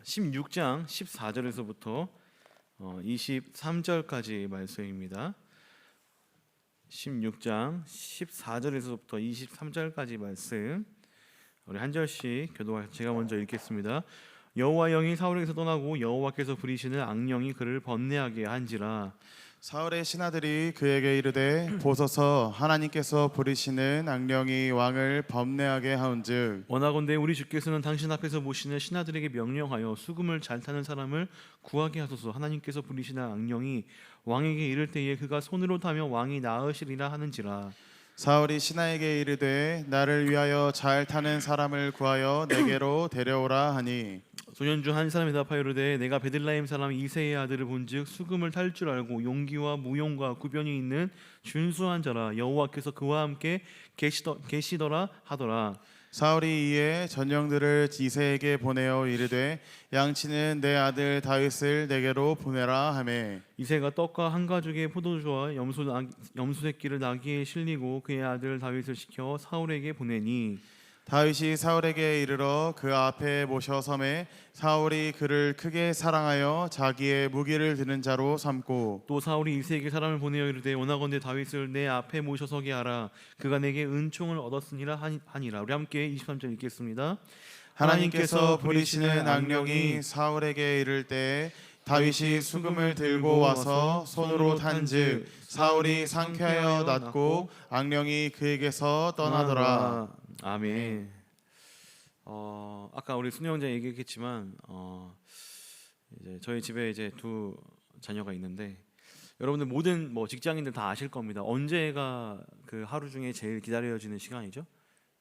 16장 14절에서부터 23절까지 말씀입니다. 16장 14절에서부터 23절까지 말씀 우리 한 절씩 교독하. 제가 먼저 읽겠습니다. 여호와 영이 사울에게서 떠나고 여호와께서 부리시는 악령이 그를 번뇌하게 한지라. 사울의 신하들이 그에게 이르되 보소서 하나님께서 부리시는 악령이 왕을 범내하게 하온즉 원하건대 우리 주께서는 당신 앞에서 모시는 신하들에게 명령하여 수금을 잘 타는 사람을 구하게 하소서. 하나님께서 부리시는 악령이 왕에게 이를 때에 그가 손으로 타며 왕이 나으시리라 하는지라. 사울이 신하에게 이르되 나를 위하여 잘 타는 사람을 구하여 내게로 데려오라 하니 소년 중 한 사람이 대답하여 이르되 내가 베들레헴 사람 이새의 아들을 본즉 수금을 탈 줄 알고 용기와 무용과 구변이 있는 준수한 자라. 여호와께서 그와 함께 계시더라 하더라. 사울이 이에 전령들을 이새에게 보내어 이르되 양치는 내 아들 다윗을 내게로 보내라 하매 이새가 떡과 한 가죽의 포도주와 염소 새끼를 나귀에 실리고 그의 아들 다윗을 시켜 사울에게 보내니 다윗이 사울에게 이르러 그 앞에 모셔 섬에 사울이 그를 크게 사랑하여 자기의 무기를 드는 자로 삼고 또 사울이 이새에게 사람을 보내어 이르되 원하건대 다윗을 내 앞에 모셔서게 하라. 그가 내게 은총을 얻었으니라 하니라. 우리 함께 23절 읽겠습니다. 하나님께서 부리시는 악령이 사울에게 이를 때 다윗이 수금을 들고 와서 손으로 탄즉 사울이 상쾌하여 낫고 악령이 그에게서 떠나더라. 아멘. 아까 우리 순영 형제 얘기했지만 이제 저희 집에 이제 두 자녀가 있는데 여러분들 모든 직장인들 다 아실 겁니다. 언제가 그 하루 중에 제일 기다려지는 시간이죠?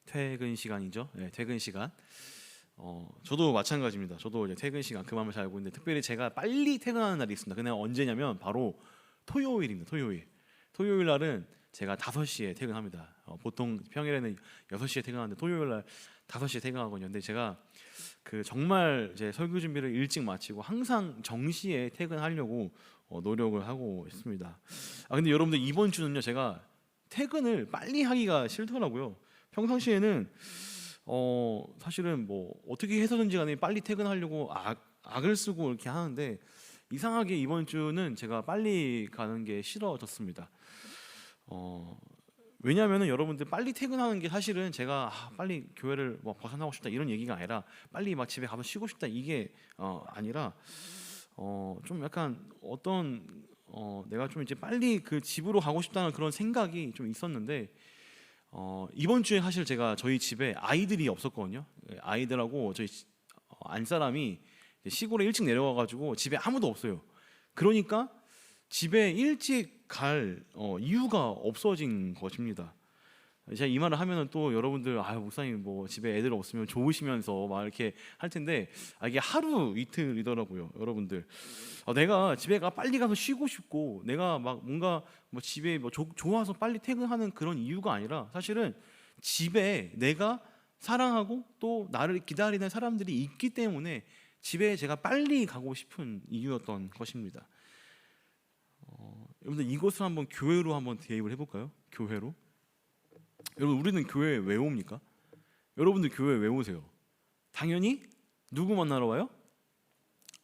퇴근 시간이죠. 네, 퇴근 시간. 저도 마찬가지입니다. 저도 이제 퇴근 시간 그 마음을 잘 알고 있는데 특별히 제가 빨리 퇴근하는 날이 있습니다. 그날 언제냐면 바로 토요일입니다. 토요일 날은 제가 5시에 퇴근합니다. 보통 평일에는 6시에 퇴근하는데 토요일 날 5시에 퇴근하거든요. 근데 제가 그 정말 제 설교 준비를 일찍 마치고 항상 정시에 퇴근하려고 노력을 하고 있습니다. 근데 여러분들 이번 주는요, 제가 퇴근을 빨리 하기가 싫더라고요. 평상시에는 사실은 어떻게 해서든지 간에 빨리 퇴근하려고 악을 쓰고 이렇게 하는데 이상하게 이번 주는 제가 빨리 가는 게 싫어졌습니다. 왜냐하면 여러분들 빨리 퇴근하는 게 사실은 제가 빨리 교회를 벗어나고 싶다 이런 얘기가 아니라 빨리 막 집에 가서 쉬고 싶다 이게 아니라 좀 약간 내가 좀 이제 빨리 그 집으로 가고 싶다는 그런 생각이 좀 있었는데 이번 주에 사실 제가 저희 집에 아이들이 없었거든요. 아이들하고 저희 안사람이 시골에 일찍 내려와가지고 집에 아무도 없어요. 그러니까 집에 일찍 갈 이유가 없어진 것입니다. 제가 이 말을 하면은 또 여러분들 목사님 집에 애들 없으면 좋으시면서 막 이렇게 할 텐데 이게 하루 이틀이더라고요. 여러분들 내가 집에 빨리 가서 쉬고 싶고 내가 막 뭔가 집에 좋아서 빨리 퇴근하는 그런 이유가 아니라 사실은 집에 내가 사랑하고 또 나를 기다리는 사람들이 있기 때문에 집에 제가 빨리 가고 싶은 이유였던 것입니다. 여러분들 이것을 한번 교회로 한번 대입을 해볼까요? 교회로. 여러분 우리는 교회에 왜 옵니까? 여러분들 교회에 왜 오세요? 당연히 누구 만나러 와요?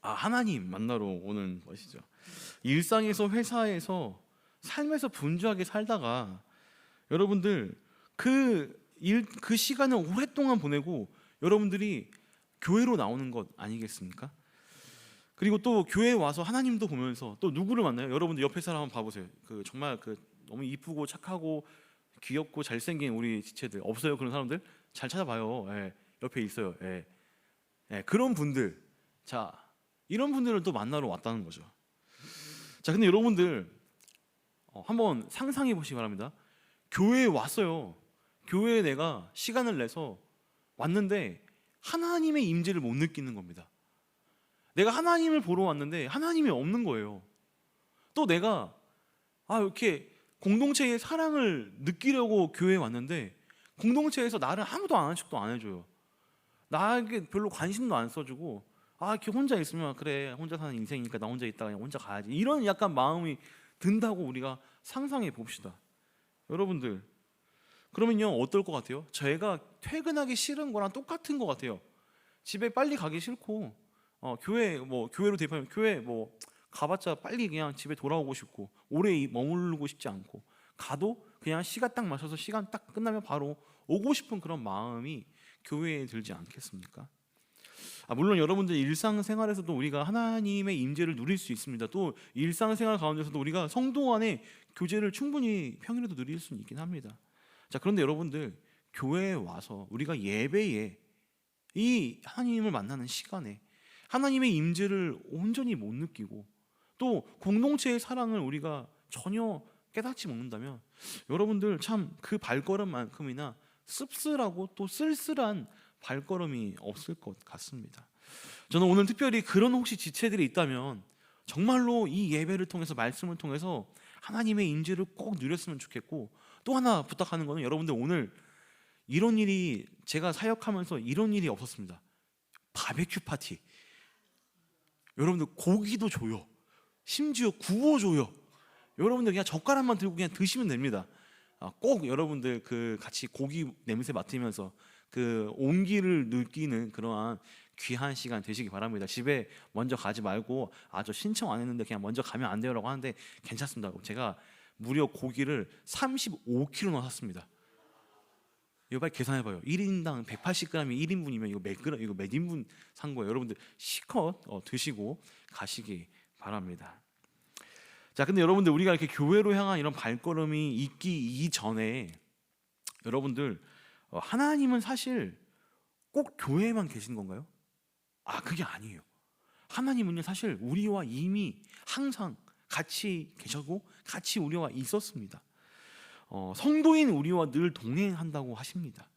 하나님 만나러 오는 것이죠. 일상에서 회사에서 삶에서 분주하게 살다가 여러분들 그 시간을 오랫동안 보내고 여러분들이 교회로 나오는 것 아니겠습니까? 그리고 또 교회에 와서 하나님도 보면서 또 누구를 만나요? 여러분들 옆에 사람 한번 봐보세요. 정말 너무 이쁘고 착하고 귀엽고 잘생긴 우리 지체들 없어요? 그런 사람들 잘 찾아봐요. 옆에 있어요. 그런 분들, 이런 분들을 또 만나러 왔다는 거죠. 근데 여러분들 한번 상상해 보시기 바랍니다. 교회에 왔어요. 교회에 내가 시간을 내서 왔는데 하나님의 임재를 못 느끼는 겁니다. 내가 하나님을 보러 왔는데 하나님이 없는 거예요. 또 내가 이렇게 공동체의 사랑을 느끼려고 교회에 왔는데 공동체에서 나를 아무도 아는 척도 안 해줘요. 나에게 별로 관심도 안 써주고 이렇게 혼자 있으면 그래 혼자 사는 인생이니까 나 혼자 있다가 그냥 혼자 가야지 이런 약간 마음이 든다고 우리가 상상해 봅시다. 여러분들 그러면요 어떨 것 같아요? 제가 퇴근하기 싫은 거랑 똑같은 것 같아요. 집에 빨리 가기 싫고 교회로 대입하면 교회 가봤자 빨리 그냥 집에 돌아오고 싶고 오래 머무르고 싶지 않고 가도 그냥 시간 딱 맞춰서 시간 딱 끝나면 바로 오고 싶은 그런 마음이 교회에 들지 않겠습니까? 물론 여러분들 일상생활에서도 우리가 하나님의 임재를 누릴 수 있습니다. 또 일상생활 가운데서도 우리가 성도 간의 교제를 충분히 평일에도 누릴 수 있긴 합니다. 자, 그런데 여러분들 교회에 와서 우리가 예배에 이 하나님을 만나는 시간에 하나님의 임재를 온전히 못 느끼고 또 공동체의 사랑을 우리가 전혀 깨닫지 못한다면 여러분들 참 그 발걸음만큼이나 씁쓸하고 또 쓸쓸한 발걸음이 없을 것 같습니다. 저는 오늘 특별히 그런 혹시 지체들이 있다면 정말로 이 예배를 통해서 말씀을 통해서 하나님의 임재를 꼭 누렸으면 좋겠고, 또 하나 부탁하는 거는 여러분들 오늘 이런 일이 제가 사역하면서 이런 일이 없었습니다. 바베큐 파티. 여러분들 고기도 줘요. 심지어 구워줘요. 여러분들 그냥 젓가락만 들고 그냥 드시면 됩니다. 꼭 여러분들 그 같이 고기 냄새 맡으면서 그 온기를 느끼는 그러한 귀한 시간 되시기 바랍니다. 집에 먼저 가지 말고 저 신청 안 했는데 그냥 먼저 가면 안 돼요라고 하는데 괜찮습니다. 제가 무려 고기를 35kg나 샀습니다. 이거 빨리 계산해봐요. 1인당 180g이 1인분이면 이거 몇 인분 산 거예요. 여러분들 실컷 드시고 가시기 바랍니다. 자, 근데 여러분들 우리가 이렇게 교회로 향한 이런 발걸음이 있기 이전에 여러분들 하나님은 사실 꼭 교회에만 계신 건가요? 그게 아니에요. 하나님은요 사실 우리와 이미 항상 같이 계셨고 같이 우리와 있었습니다. 성도인 우리와 늘 동행한다고 하십니다.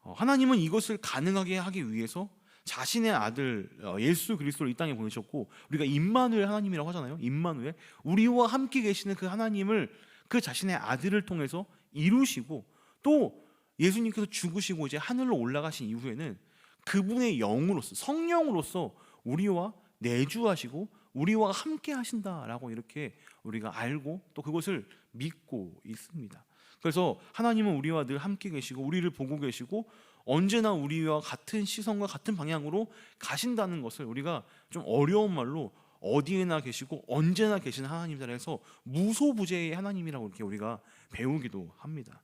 하나님은 이것을 가능하게 하기 위해서 자신의 아들 예수 그리스도를 이 땅에 보내셨고, 우리가 임마누엘 하나님이라고 하잖아요. 임마누엘, 우리와 함께 계시는 그 하나님을 그 자신의 아들을 통해서 이루시고, 또 예수님께서 죽으시고 이제 하늘로 올라가신 이후에는 그분의 영으로서 성령으로서 우리와 내주하시고 우리와 함께 하신다라고 이렇게 우리가 알고 또 그것을 믿고 있습니다. 그래서 하나님은 우리와 늘 함께 계시고 우리를 보고 계시고 언제나 우리와 같은 시선과 같은 방향으로 가신다는 것을 우리가 좀 어려운 말로 어디에나 계시고 언제나 계시는 하나님이라 해서 무소부재의 하나님이라고 이렇게 우리가 배우기도 합니다.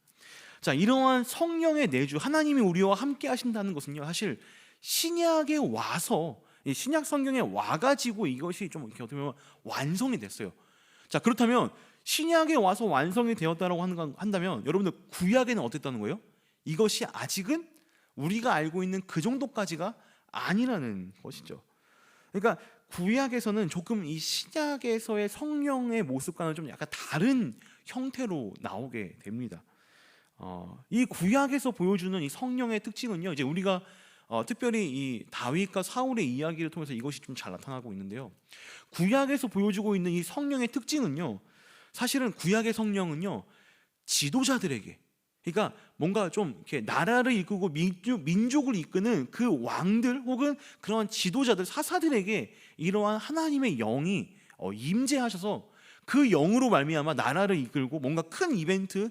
자, 이러한 성령의 내주, 하나님이 우리와 함께 하신다는 것은요 사실 신약에 와서 신약 성경에 와가지고 이것이 좀 이렇게 어떻게 보면 완성이 됐어요. 자, 그렇다면 신약에 와서 완성이 되었다라고 한다면 여러분들 구약에는 어땠다는 거예요? 이것이 아직은 우리가 알고 있는 그 정도까지가 아니라는 것이죠. 그러니까 구약에서는 조금 이 신약에서의 성령의 모습과는 좀 약간 다른 형태로 나오게 됩니다. 이 구약에서 보여주는 이 성령의 특징은요, 이제 우리가 특별히 이 다윗과 사울의 이야기를 통해서 이것이 좀 잘 나타나고 있는데요. 구약에서 보여주고 있는 이 성령의 특징은요, 사실은 구약의 성령은요 지도자들에게, 그러니까 뭔가 좀 이렇게 나라를 이끌고 민족을 이끄는 그 왕들 혹은 그런 지도자들, 사사들에게 이러한 하나님의 영이 임재하셔서 그 영으로 말미암아 나라를 이끌고 뭔가 큰 이벤트,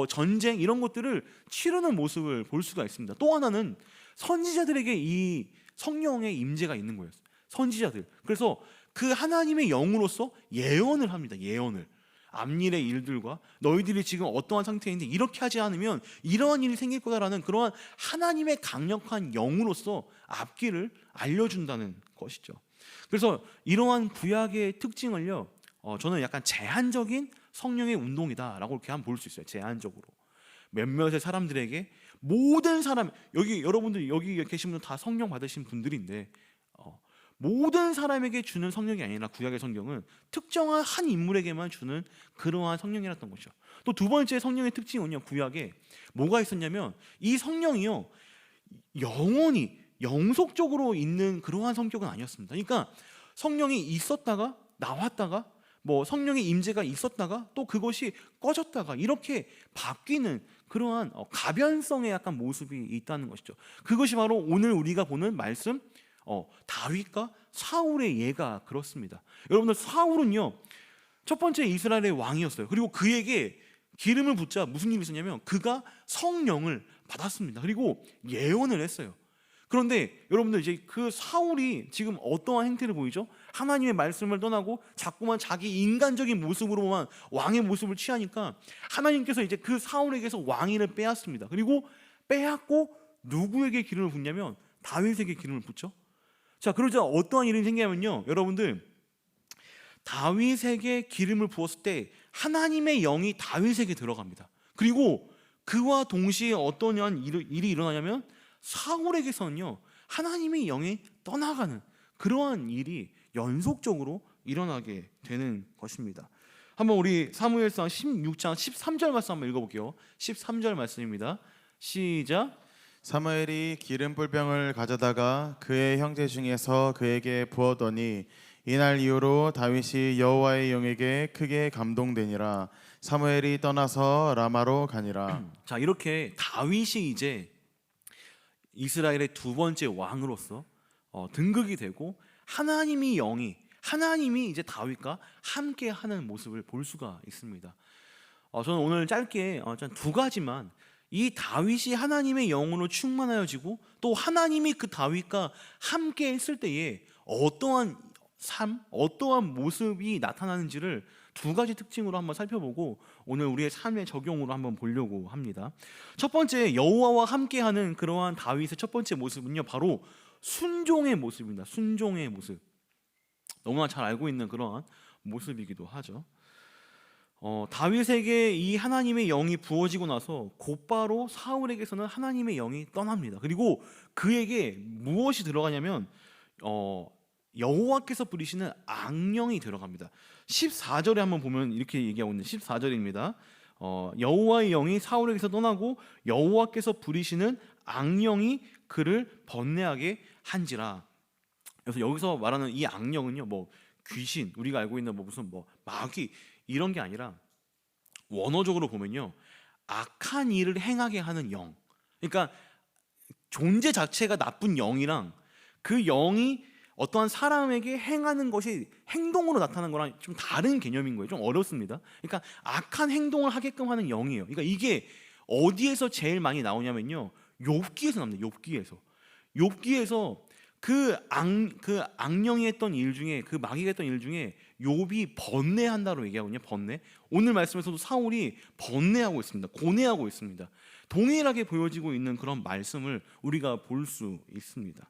전쟁 이런 것들을 치르는 모습을 볼 수가 있습니다. 또 하나는 선지자들에게 이 성령의 임재가 있는 거예요. 선지자들. 그래서 그 하나님의 영으로서 예언을 합니다. 예언을. 앞일의 일들과 너희들이 지금 어떠한 상태인데 이렇게 하지 않으면 이러한 일이 생길 거다라는 그러한 하나님의 강력한 영으로서 앞길을 알려준다는 것이죠. 그래서 이러한 구약의 특징을요, 저는 약간 제한적인 성령의 운동이다라고 이렇게 한번 볼 수 있어요. 제한적으로 몇몇의 사람들에게, 모든 사람, 여기 여러분들 여기 계신 분들 다 성령 받으신 분들인데 모든 사람에게 주는 성령이 아니라 구약의 성경은 특정한 한 인물에게만 주는 그러한 성령이었던 것이죠. 또 두 번째 성령의 특징은요, 구약에 뭐가 있었냐면 이 성령이요 영원히 영속적으로 있는 그러한 성격은 아니었습니다. 그러니까 성령이 있었다가 나왔다가 성령의 임재가 있었다가 또 그것이 꺼졌다가 이렇게 바뀌는 그러한 가변성의 약간 모습이 있다는 것이죠. 그것이 바로 오늘 우리가 보는 말씀, 다윗과 사울의 예가 그렇습니다. 여러분들, 사울은요 첫 번째 이스라엘의 왕이었어요. 그리고 그에게 기름을 붓자 무슨 일이 있었냐면 그가 성령을 받았습니다. 그리고 예언을 했어요. 그런데 여러분들 이제 그 사울이 지금 어떠한 행태를 보이죠? 하나님의 말씀을 떠나고 자꾸만 자기 인간적인 모습으로만 왕의 모습을 취하니까 하나님께서 이제 그 사울에게서 왕위를 빼앗습니다. 그리고 빼앗고 누구에게 기름을 붓냐면 다윗에게 기름을 붓죠. 자, 그러자 어떠한 일이 생기냐면요, 여러분들, 다윗에게 기름을 부었을 때 하나님의 영이 다윗에게 들어갑니다. 그리고 그와 동시에 어떤 일이 일어나냐면 사울에게서는요, 하나님의 영이 떠나가는 그러한 일이 연속적으로 일어나게 되는 것입니다. 한번 우리 사무엘상 16장 13절 말씀 한번 읽어볼게요. 13절 말씀입니다. 시작. 사무엘이 기름 뿔병을 가져다가 그의 형제 중에서 그에게 부었더니 이날 이후로 다윗이 여호와의 영에게 크게 감동되니라. 사무엘이 떠나서 라마로 가니라. 자, 이렇게 다윗이 이제 이스라엘의 두 번째 왕으로서 등극이 되고 하나님이 이제 다윗과 함께하는 모습을 볼 수가 있습니다. 저는 오늘 짧게 두 가지만, 이 다윗이 하나님의 영으로 충만하여지고 또 하나님이 그 다윗과 함께 했을 때에 어떠한 삶, 어떠한 모습이 나타나는지를 두 가지 특징으로 한번 살펴보고 오늘 우리의 삶의 적용으로 한번 보려고 합니다. 첫 번째, 여호와와 함께하는 그러한 다윗의 첫 번째 모습은요, 바로 순종의 모습입니다. 순종의 모습. 너무나 잘 알고 있는 그러한 모습이기도 하죠. 다윗에게 이 하나님의 영이 부어지고 나서 곧바로 사울에게서는 하나님의 영이 떠납니다. 그리고 그에게 무엇이 들어가냐면 여호와께서 부리시는 악령이 들어갑니다. 14절에 한번 보면 이렇게 얘기하고 있는 14절입니다. 여호와의 영이 사울에게서 떠나고 여호와께서 부리시는 악령이 그를 번뇌하게 한지라. 그래서 여기서 말하는 이 악령은요, 뭐 귀신, 우리가 알고 있는 무슨 마귀 이런 게 아니라 원어적으로 보면요, 악한 일을 행하게 하는 영. 그러니까 존재 자체가 나쁜 영이랑 그 영이 어떠한 사람에게 행하는 것이 행동으로 나타나는 거랑 좀 다른 개념인 거예요. 좀 어렵습니다. 그러니까 악한 행동을 하게끔 하는 영이에요. 그러니까 이게 어디에서 제일 많이 나오냐면요, 욥기에서 나옵니다. 욥기에서 그 악령이 했던 일 중에, 그 마귀가 했던 일 중에 욥이 번뇌한다로 얘기하거든요. 번뇌. 오늘 말씀에서도 사울이 번뇌하고 있습니다. 고뇌하고 있습니다. 동일하게 보여지고 있는 그런 말씀을 우리가 볼 수 있습니다.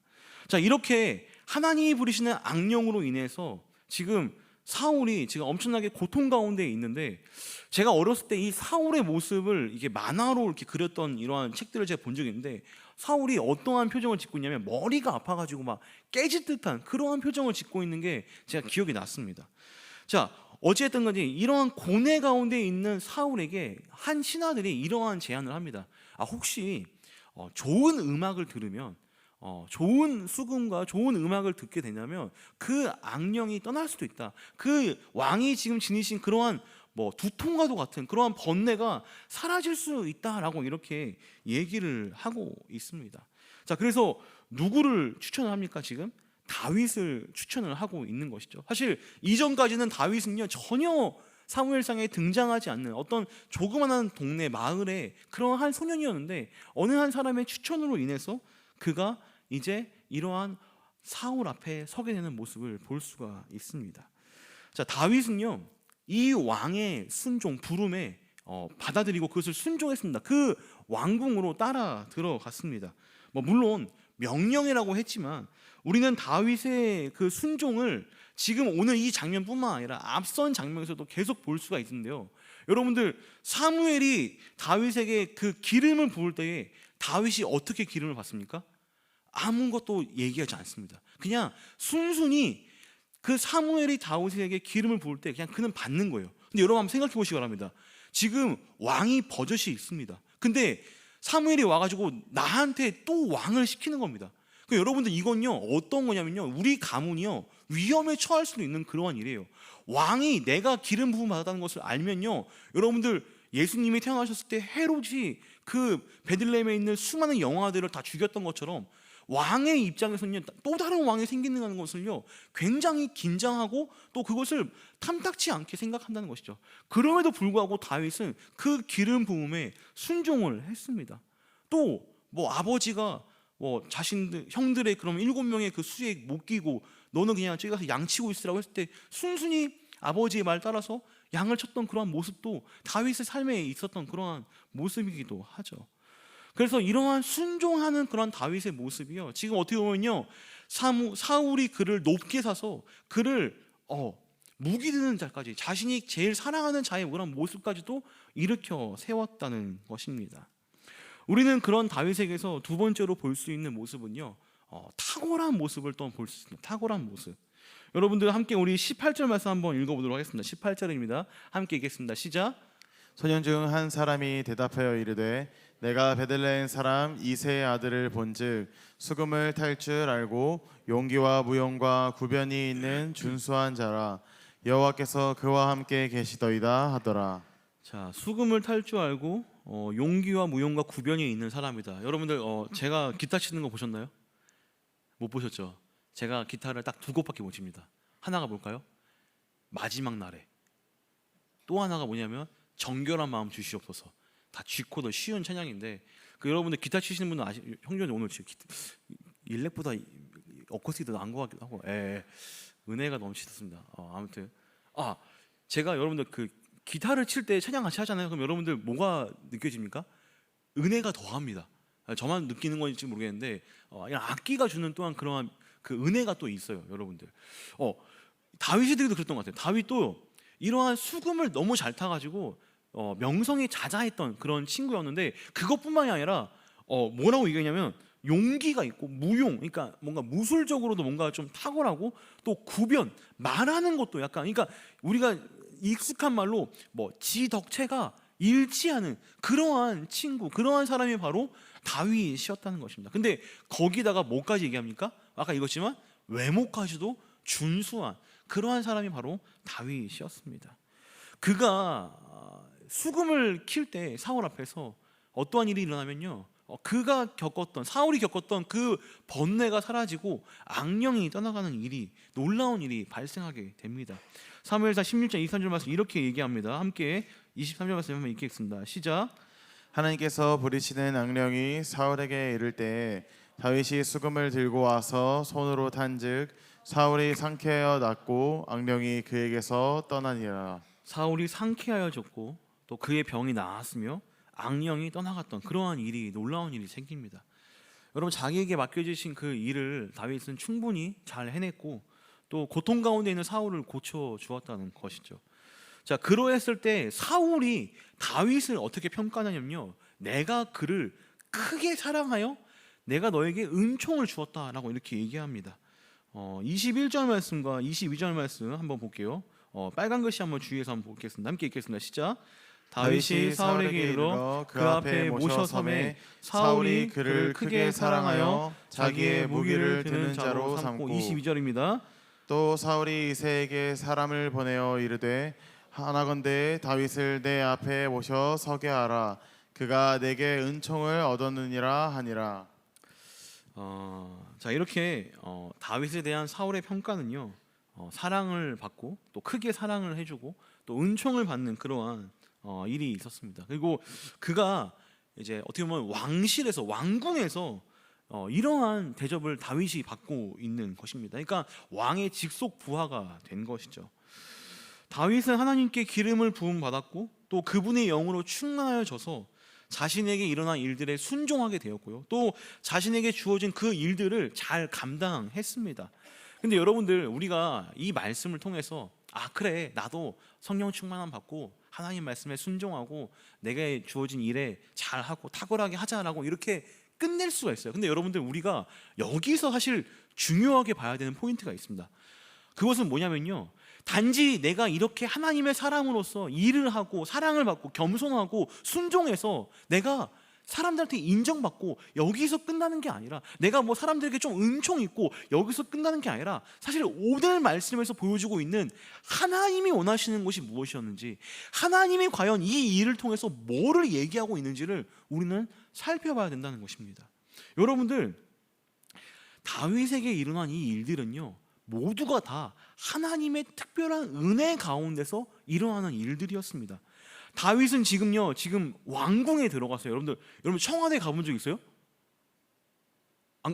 자, 이렇게 하나님이 부리시는 악령으로 인해서 지금 사울이 지금 엄청나게 고통 가운데 있는데, 제가 어렸을 때 이 사울의 모습을 이게 만화로 이렇게 그렸던 이러한 책들을 제가 본 적이 있는데, 사울이 어떠한 표정을 짓고 있냐면 머리가 아파가지고 막 깨질 듯한 그러한 표정을 짓고 있는 게 제가 기억이 났습니다. 자, 어찌됐든 간에 이러한 고뇌 가운데 있는 사울에게 한 신하들이 이러한 제안을 합니다. 혹시 좋은 음악을 들으면, 좋은 수금과 좋은 음악을 듣게 되냐면 그 악령이 떠날 수도 있다. 그 왕이 지금 지니신 그러한 두통과도 같은 그러한 번뇌가 사라질 수 있다라고 이렇게 얘기를 하고 있습니다. 자, 그래서 누구를 추천을 합니까? 지금 다윗을 추천을 하고 있는 것이죠. 사실 이전까지는 다윗은요, 전혀 사무엘상에 등장하지 않는 어떤 조그마한 동네 마을의 그런 한 소년이었는데, 어느 한 사람의 추천으로 인해서 그가 이제 이러한 사울 앞에 서게 되는 모습을 볼 수가 있습니다. 자, 다윗은요, 이 왕의 순종, 부름에 받아들이고 그것을 순종했습니다. 그 왕궁으로 따라 들어갔습니다. 물론 명령이라고 했지만 우리는 다윗의 그 순종을 지금 오늘 이 장면뿐만 아니라 앞선 장면에서도 계속 볼 수가 있는데요. 여러분들, 사무엘이 다윗에게 그 기름을 부을 때에 다윗이 어떻게 기름을 받습니까? 아무것도 얘기하지 않습니다. 그냥 순순히 그 사무엘이 다윗에게 기름을 부을 때 그냥 그는 받는 거예요. 근데 여러분 한번 생각해 보시기 바랍니다. 지금 왕이 버젓이 있습니다. 근데 사무엘이 와가지고 나한테 또 왕을 시키는 겁니다. 그러니까 여러분들, 이건요 어떤 거냐면요, 우리 가문이요 위험에 처할 수도 있는 그러한 일이에요. 왕이 내가 기름 부음 받았다는 것을 알면요, 여러분들, 예수님이 태어나셨을 때 헤롯이 그 베들레헴에 있는 수많은 영아들을 다 죽였던 것처럼 왕의 입장에서는요, 또 다른 왕이 생기는 것을요 굉장히 긴장하고 또 그것을 탐탁치 않게 생각한다는 것이죠. 그럼에도 불구하고 다윗은 그 기름 부음에 순종을 했습니다. 또 아버지가 자신들 형들의 그럼 7명의 그 수에 못 끼고 너는 그냥 저기 가서 양치고 있으라고 했을 때 순순히 아버지의 말 따라서 양을 쳤던 그러한 모습도 다윗의 삶에 있었던 그러한 모습이기도 하죠. 그래서 이러한 순종하는 그런 다윗의 모습이요, 지금 어떻게 보면요, 사울이 그를 높게 사서 그를 무기 드는 자까지, 자신이 제일 사랑하는 자의 그런 모습까지도 일으켜 세웠다는 것입니다. 우리는 그런 다윗에게서 두 번째로 볼 수 있는 모습은요, 탁월한 모습을 또 볼 수 있습니다. 탁월한 모습. 여러분들 함께 우리 18절 말씀 한번 읽어보도록 하겠습니다. 18절입니다. 함께 읽겠습니다. 시작. 소년 중 한 사람이 대답하여 이르되 내가 베들레헴 사람 이새의 아들을 본즉 수금을 탈 줄 알고 용기와 무용과 구변이 있는 준수한 자라. 여호와께서 그와 함께 계시더이다 하더라. 자, 수금을 탈 줄 알고 용기와 무용과 구변이 있는 사람이다. 여러분들 제가 기타 치는 거 보셨나요? 못 보셨죠? 제가 기타를 딱 두 곡밖에 못 칩니다. 하나가 뭘까요? 마지막 날에. 또 하나가 뭐냐면 정결한 마음 주시옵소서. 다 G코드 쉬운 찬양인데, 여러분들 기타 치시는 분은 형제님 오늘 일렉보다 어쿠스틱이 더 나은 것 같기도 하고, 은혜가 넘치셨습니다. 아무튼 제가 여러분들 그 기타를 칠 때 찬양 같이 하잖아요. 그럼 여러분들 뭐가 느껴집니까? 은혜가 더합니다. 저만 느끼는 건지 모르겠는데 악기가 주는 또한 그러한 그 은혜가 또 있어요, 여러분들. 다윗이도 그랬던 것 같아요. 다윗도 이러한 수금을 너무 잘 타가지고 명성이 자자했던 그런 친구였는데, 그것뿐만이 아니라 뭐라고 얘기하냐면 용기가 있고 무용, 그러니까 뭔가 무술적으로도 뭔가 좀 탁월하고, 또 구변, 말하는 것도 약간, 그러니까 우리가 익숙한 말로 지덕체가 일치하는 그러한 친구, 그러한 사람이 바로 다윗이었다는 것입니다. 근데 거기다가 뭐까지 얘기합니까? 아까 읽었지만 외모까지도 준수한 그러한 사람이 바로 다윗이었습니다. 그가 수금을 킬 때 사울 앞에서 어떠한 일이 일어나면요, 사울이 겪었던 그 번뇌가 사라지고 악령이 떠나가는 일이, 놀라운 일이 발생하게 됩니다. 사무엘상 16장 23절 말씀 이렇게 얘기합니다. 함께 23절 말씀 한번 읽겠습니다. 시작. 하나님께서 부리시는 악령이 사울에게 이를 때 다윗이 수금을 들고 와서 손으로 탄즉 사울이 상쾌하여 낫고 악령이 그에게서 떠나니라. 사울이 상쾌하여졌고 또 그의 병이 나았으며 악령이 떠나갔던 그러한 일이, 놀라운 일이 생깁니다. 여러분, 자기에게 맡겨주신 그 일을 다윗은 충분히 잘 해냈고 또 고통 가운데 있는 사울을 고쳐주었다는 것이죠. 자, 그러했을 때 사울이 다윗을 어떻게 평가하냐면요, 내가 그를 크게 사랑하여 내가 너에게 은총을 주었다라고 이렇게 얘기합니다. 21절 말씀과 22절 말씀 한번 볼게요. 빨간 글씨 한번 주의해서 한번 보겠습니다. 함께 읽겠습니다. 시작. 다윗이 사울에게 이르러 그 앞에 모셔섬에 사울이 그를 크게 사랑하여 자기의 무기를 드는 자로 삼고. 22절입니다. 또 사울이 이새에게 사람을 보내어 이르되 하나건대 다윗을 내 앞에 모셔 서게 하라. 그가 내게 은총을 얻었느니라 하니라. 자, 이렇게 다윗에 대한 사울의 평가는요, 사랑을 받고 또 크게 사랑을 해주고 또 은총을 받는 그러한 일이 있었습니다. 그리고 그가 이제 어떻게 보면 왕실에서, 왕궁에서 이러한 대접을 다윗이 받고 있는 것입니다. 그러니까 왕의 직속 부하가 된 것이죠. 다윗은 하나님께 기름을 부음 받았고 또 그분의 영으로 충만하여져서 자신에게 일어난 일들에 순종하게 되었고요, 또 자신에게 주어진 그 일들을 잘 감당했습니다. 근데 여러분들, 우리가 이 말씀을 통해서 그래, 나도 성령 충만함 받고 하나님 말씀에 순종하고 내게 주어진 일에 잘하고 탁월하게 하자라고 이렇게 끝낼 수가 있어요. 근데 여러분들, 우리가 여기서 사실 중요하게 봐야 되는 포인트가 있습니다. 그것은 뭐냐면요, 단지 내가 이렇게 하나님의 사람으로서 일을 하고 사랑을 받고 겸손하고 순종해서 내가 사람들한테 인정받고 여기서 끝나는 게 아니라, 내가 사람들에게 좀 은총 있고 여기서 끝나는 게 아니라, 사실 오늘 말씀에서 보여주고 있는 하나님이 원하시는 것이 무엇이었는지, 하나님이 과연 이 일을 통해서 뭐를 얘기하고 있는지를 우리는 살펴봐야 된다는 것입니다. 여러분들, 다윗에게 일어난 이 일들은요, 모두가 다 하나님의 특별한 은혜 가운데서 일어나는 일들이었습니다. 다윗은 지금 왕궁에 들어갔어요. 여러분 청와대 가본 적 있어요?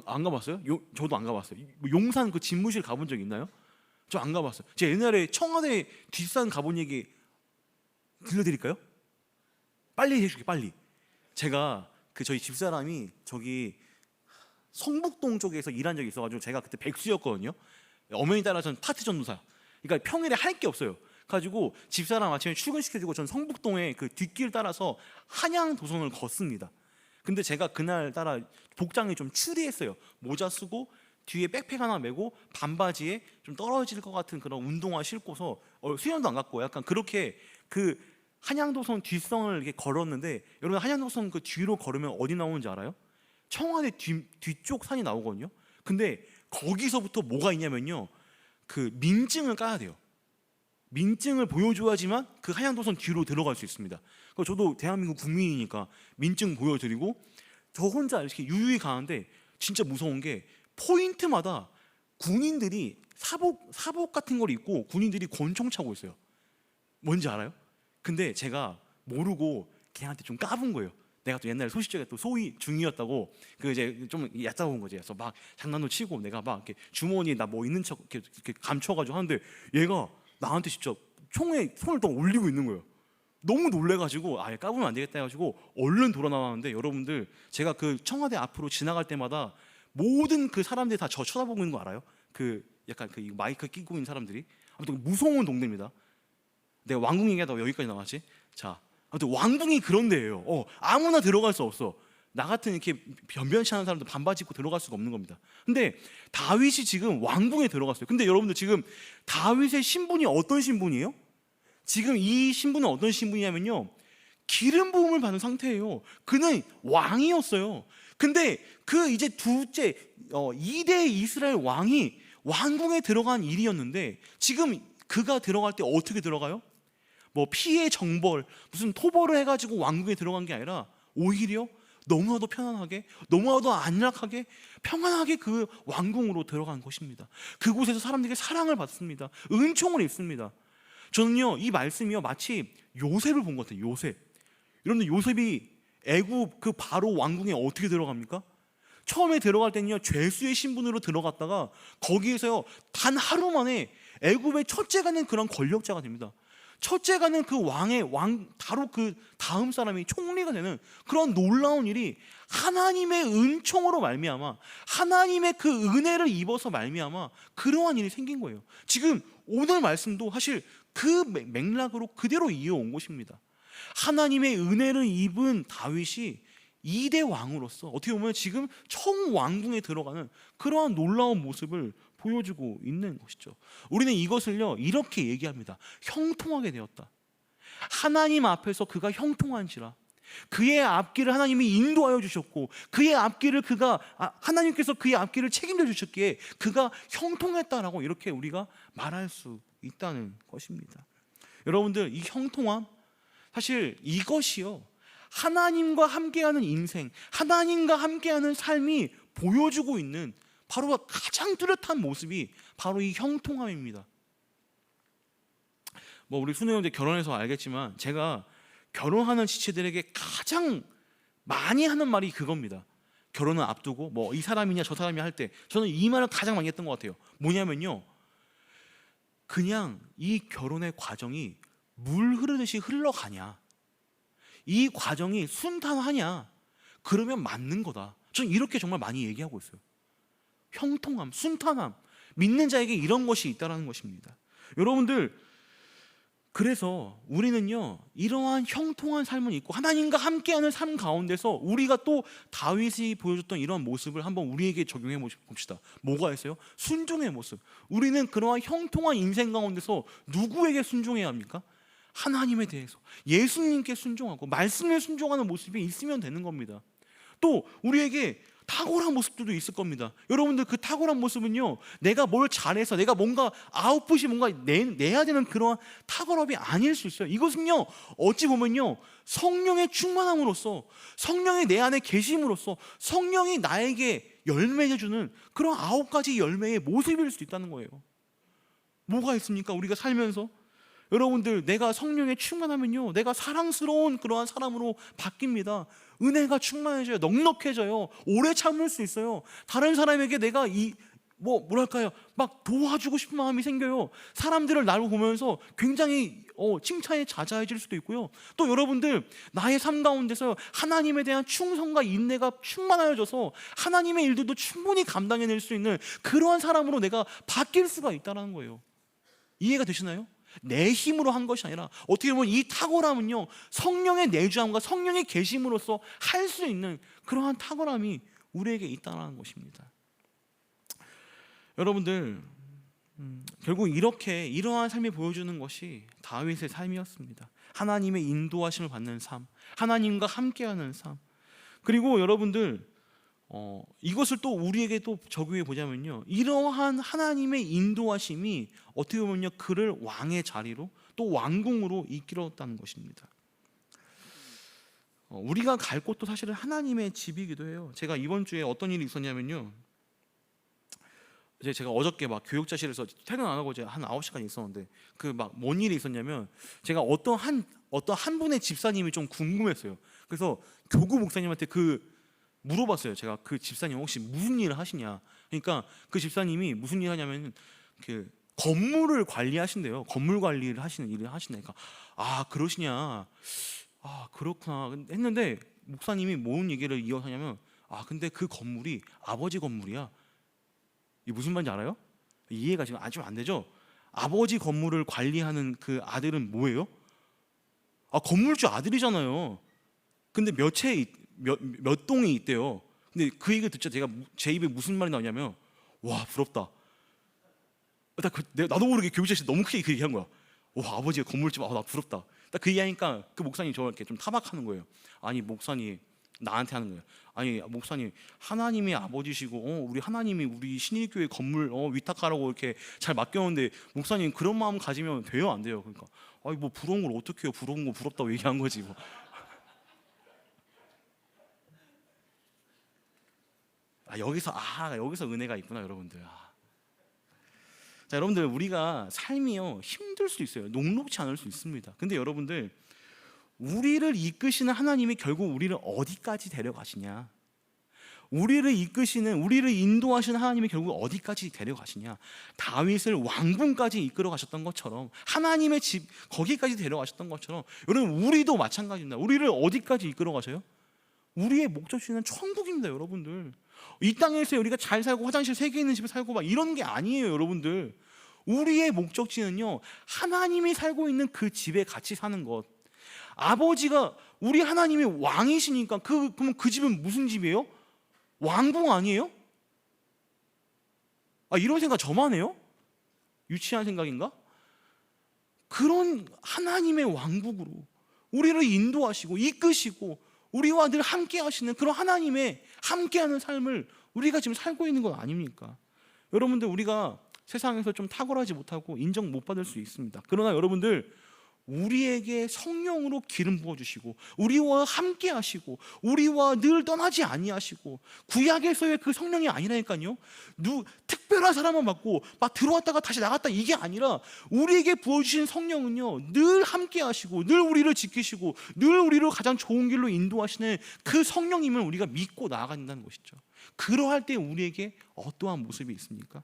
안 가봤어요? 저도 안 가봤어요. 뭐 용산 그 집무실 가본 적 있나요? 저 안 가봤어요. 제가 옛날에 청와대 뒷산 가본 얘기 들려드릴까요? 빨리 해줄게 빨리. 제가 그 저희 집사람이 저기 성북동 쪽에서 일한 적이 있어가지고 제가 그때 백수였거든요. 어머니 따라서는 파트 전도사. 그러니까 평일에 할 게 없어요. 가지고 집사람 아침에 출근시켜주고 전 성북동에 그 뒷길 따라서 한양 도성을 걷습니다. 근데 제가 그날 따라 복장이 좀 추리했어요. 모자 쓰고 뒤에 백팩 하나 메고 반바지에 좀 떨어질 것 같은 그런 운동화 신고서 수영도 안 갔고 약간 그렇게 그 한양도성 뒷성을 이렇게 걸었는데 여러분 한양도성 그 뒤로 걸으면 어디 나오는지 알아요? 청와대 뒤쪽 산이 나오거든요. 근데 거기서부터 뭐가 있냐면요. 그 민증을 까야 돼요. 민증을 보여줘야지만 그 한양도성 뒤로 들어갈 수 있습니다. 그래서 저도 대한민국 국민이니까 민증 보여드리고 저 혼자 이렇게 유유히 가는데 진짜 무서운 게 포인트마다 군인들이 사복 같은 걸 입고 군인들이 권총 차고 있어요. 뭔지 알아요? 근데 제가 모르고 걔한테 좀 까분 거예요. 내가 또 옛날에 소시적에 또 소위 중이었다고 그 이제 좀 얕잡아온 거지. 그래서 막 장난도 치고 내가 막 이렇게 주머니에 나 뭐 있는 척 이렇게 감춰가지고 하는데 얘가 나한테 진짜 총에 손을 딱 올리고 있는 거예요. 너무 놀래가지고 아예 까부면 안 되겠다 해가지고 얼른 돌아 나왔는데 여러분들 제가 그 청와대 앞으로 지나갈 때마다 모든 그 사람들이 다 저 쳐다보고 있는 거 알아요? 그 약간 그 마이크 끼고 있는 사람들이. 아무튼 무서운 동네입니다. 내가 왕궁 얘기하다가 여기까지 나왔지. 자, 아무튼 왕궁이 그런 데예요. 아무나 들어갈 수 없어. 나 같은 이렇게 변변치 않은 사람도 반바지 입고 들어갈 수가 없는 겁니다. 근데 다윗이 지금 왕궁에 들어갔어요. 근데 여러분들 지금 다윗의 신분이 어떤 신분이에요? 지금 이 신분은 어떤 신분이냐면요, 기름 부음을 받은 상태예요. 그는 왕이었어요. 근데 그 이제 둘째 2대 이스라엘 왕이 왕궁에 들어간 일이었는데 지금 그가 들어갈 때 어떻게 들어가요? 뭐 피해 정벌 무슨 토벌을 해가지고 왕궁에 들어간 게 아니라 오히려 너무나도 편안하게 너무나도 안락하게 평안하게 그 왕궁으로 들어간 것입니다. 그곳에서 사람들에게 사랑을 받습니다. 은총을 입습니다. 저는요 이 말씀이요 마치 요셉을 본 것 같아요. 요셉. 여러분들 요셉이 애굽 그 바로 왕궁에 어떻게 들어갑니까? 처음에 들어갈 때는요 죄수의 신분으로 들어갔다가 거기에서요 단 하루 만에 애굽의 첫째가는 그런 권력자가 됩니다. 첫째가는 그 왕 바로 그 다음 사람이 총리가 되는 그런 놀라운 일이 하나님의 은총으로 말미암아 하나님의 그 은혜를 입어서 말미암아 그러한 일이 생긴 거예요. 지금 오늘 말씀도 사실 그 맥락으로 그대로 이어온 것입니다. 하나님의 은혜를 입은 다윗이 2대 왕으로서 어떻게 보면 지금 청왕궁에 들어가는 그러한 놀라운 모습을 보여주고 있는 것이죠. 우리는 이것을요 이렇게 얘기합니다. 형통하게 되었다. 하나님 앞에서 그가 형통한지라. 그의 앞길을 하나님이 인도하여 주셨고 그의 앞길을 하나님께서 그의 앞길을 책임져 주셨기에 그가 형통했다라고 이렇게 우리가 말할 수 있다는 것입니다. 여러분들 이 형통함 사실 이것이요 하나님과 함께하는 인생, 하나님과 함께하는 삶이 보여주고 있는 바로 가장 뚜렷한 모습이 바로 이 형통함입니다. 뭐 우리 순우 형제 결혼해서 알겠지만 제가 결혼하는 지체들에게 가장 많이 하는 말이 그겁니다. 결혼을 앞두고 뭐 이 사람이냐 저 사람이냐 할 때 저는 이 말을 가장 많이 했던 것 같아요. 뭐냐면요, 그냥 이 결혼의 과정이 물 흐르듯이 흘러가냐, 이 과정이 순탄하냐, 그러면 맞는 거다. 저는 이렇게 정말 많이 얘기하고 있어요. 형통함, 순탄함, 믿는 자에게 이런 것이 있다는 것입니다. 여러분들 그래서 우리는요 이러한 형통한 삶을 있고 하나님과 함께하는 삶 가운데서 우리가 또 다윗이 보여줬던 이런 모습을 한번 우리에게 적용해 봅시다. 뭐가 있어요? 순종의 모습. 우리는 그러한 형통한 인생 가운데서 누구에게 순종해야 합니까? 하나님에 대해서 예수님께 순종하고 말씀에 순종하는 모습이 있으면 되는 겁니다. 또 우리에게 탁월한 모습들도 있을 겁니다. 여러분들 그 탁월한 모습은요 내가 뭘 잘해서 내가 뭔가 아웃풋이 뭔가 내야 되는 그런 탁월함이 아닐 수 있어요. 이것은요 어찌 보면요 성령의 충만함으로써 성령이 내 안에 계심으로써 성령이 나에게 열매해 주는 그런 9가지 열매의 모습일 수 있다는 거예요. 뭐가 있습니까? 우리가 살면서 여러분들 내가 성령에 충만하면요, 내가 사랑스러운 그러한 사람으로 바뀝니다. 은혜가 충만해져요. 넉넉해져요. 오래 참을 수 있어요. 다른 사람에게 내가 뭐랄까요, 막 도와주고 싶은 마음이 생겨요. 사람들을 나를 보면서 굉장히 칭찬에 자자해질 수도 있고요. 또 여러분들 나의 삶 가운데서 하나님에 대한 충성과 인내가 충만하여져서 하나님의 일들도 충분히 감당해낼 수 있는 그러한 사람으로 내가 바뀔 수가 있다는 거예요. 이해가 되시나요? 내 힘으로 한 것이 아니라 어떻게 보면 이 탁월함은요, 성령의 내주함과 성령의 계심으로써 할 수 있는 그러한 탁월함이 우리에게 있다는 것입니다. 여러분들, 결국 이러한 삶이 보여주는 것이 다윗의 삶이었습니다. 하나님의 인도하심을 받는 삶, 하나님과 함께하는 삶. 그리고 여러분들, 이것을 또 우리에게 또 적용해 보자면요, 이러한 하나님의 인도하심이 어떻게 보면요, 그를 왕의 자리로 또 왕궁으로 이끌었다는 것입니다. 우리가 갈 곳도 사실은 하나님의 집이기도 해요. 제가 이번 주에 어떤 일이 있었냐면요, 제가 어저께 막 교육자실에서 퇴근 안 하고 이제 한 9시까지 있었는데, 그 막 뭔 일이 있었냐면, 제가 어떤 한 분의 집사님이 좀 궁금했어요. 그래서 교구 목사님한테 물어봤어요. 제가 그 집사님 혹시 무슨 일을 하시냐. 그러니까 그 집사님이 무슨 일을 하냐면 그 건물을 관리하신대요. 건물 관리를 하시는 일을 하시니까, 아 그러시냐, 아 그렇구나 했는데, 목사님이 뭔 얘기를 이어서 하냐면, 아 근데 그 건물이 아버지 건물이야. 이게 무슨 말인지 알아요? 이해가 지금 아주 안 되죠? 아버지 건물을 관리하는 그 아들은 뭐예요? 아 건물주 아들이잖아요. 근데 몇 동이 있대요. 근데 그 얘기를 듣자 제 입에 무슨 말이 나오냐면, 와 부럽다. 나도 모르게 교육자실 너무 크게 그 얘기한 거야. 와 아버지가 건물집, 나 부럽다. 딱 그 얘기하니까 그 목사님 저렇게 좀 타박하는 거예요. 아니 목사님, 나한테 하는 거예요. 아니 목사님, 하나님이 아버지시고 우리 하나님이 우리 신일교회 건물 위탁하라고 이렇게 잘 맡겼는데, 목사님 그런 마음 가지면 돼요, 안 돼요? 그러니까 아니 뭐 부러운 걸 어떻게 해요? 부러운 거 부럽다고 얘기한 거지 뭐. 여기서 은혜가 있구나 여러분들. 자 여러분들, 우리가 삶이요 힘들 수 있어요. 녹록지 않을 수 있습니다. 근데 여러분들, 우리를 이끄시는 하나님이 결국 우리를 어디까지 데려가시냐, 우리를 인도하시는 하나님이 결국 어디까지 데려가시냐, 다윗을 왕궁까지 이끌어 가셨던 것처럼, 하나님의 집 거기까지 데려가셨던 것처럼, 여러분 우리도 마찬가지입니다. 우리를 어디까지 이끌어 가셔요? 우리의 목적지는 천국입니다. 여러분들, 이 땅에서 우리가 잘 살고 화장실 3개 있는 집에 살고 막 이런 게 아니에요. 여러분들, 우리의 목적지는요, 하나님이 살고 있는 그 집에 같이 사는 것. 아버지가 우리 하나님이 왕이시니까 그러면 그 집은 무슨 집이에요? 왕궁 아니에요? 이런 생각 저만 해요? 유치한 생각인가? 그런 하나님의 왕국으로 우리를 인도하시고 이끄시고 우리와 늘 함께 하시는 그런 하나님의 함께하는 삶을 우리가 지금 살고 있는 것 아닙니까? 여러분들, 우리가 세상에서 좀 탁월하지 못하고 인정 못 받을 수 있습니다. 그러나 여러분들, 우리에게 성령으로 기름 부어주시고 우리와 함께 하시고 우리와 늘 떠나지 아니하시고, 구약에서의 그 성령이 아니라니까요, 특별한 사람만 받고 막 들어왔다가 다시 나갔다 이게 아니라, 우리에게 부어주신 성령은요 늘 함께 하시고 늘 우리를 지키시고 늘 우리를 가장 좋은 길로 인도하시는 그 성령님을 우리가 믿고 나아간다는 것이죠. 그러할 때 우리에게 어떠한 모습이 있습니까?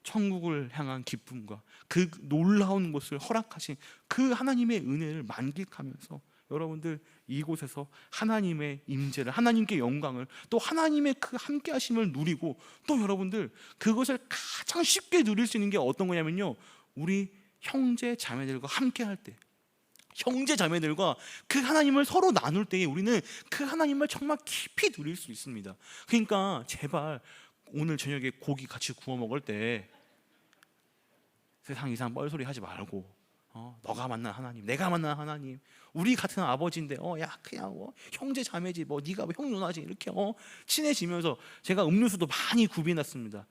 천국을 향한 기쁨과 그 놀라운 것을 허락하신 그 하나님의 은혜를 만끽하면서, 여러분들 이곳에서 하나님의 임재를, 하나님께 영광을, 또 하나님의 그 함께 하심을 누리고, 또 여러분들 그것을 가장 쉽게 누릴 수 있는 게 어떤 거냐면요, 우리 형제 자매들과 함께 할 때, 형제 자매들과 그 하나님을 서로 나눌 때에 우리는 그 하나님을 정말 깊이 누릴 수 있습니다. 그러니까 제발 오늘 저녁에 고기 같이 구워 먹을 때 세상 이상 뻘소리 하지 말고, 너가 만난 하나님, 내가 만난 하나님, 우리 같은 아버지인데 야 그냥 형제 자매지, 네가 형 누나지, 이렇게 친해지면서, 제가 음료수도 많이 구비해놨습니다.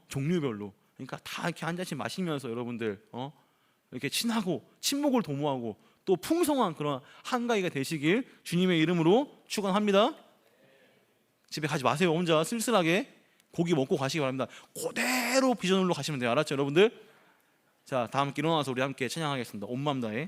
종류별로. 그러니까 다 이렇게 한 잔씩 마시면서 여러분들 이렇게 친하고 친목을 도모하고 또 풍성한 그런 한가위가 되시길 주님의 이름으로 축원합니다. 집에 가지 마세요. 혼자 쓸쓸하게 고기 먹고 가시기 바랍니다. 그대로 비전홀로 가시면 돼요. 알았죠 여러분들? 자, 다 함께 일어나서 우리 함께 찬양하겠습니다. 온 마음 다해.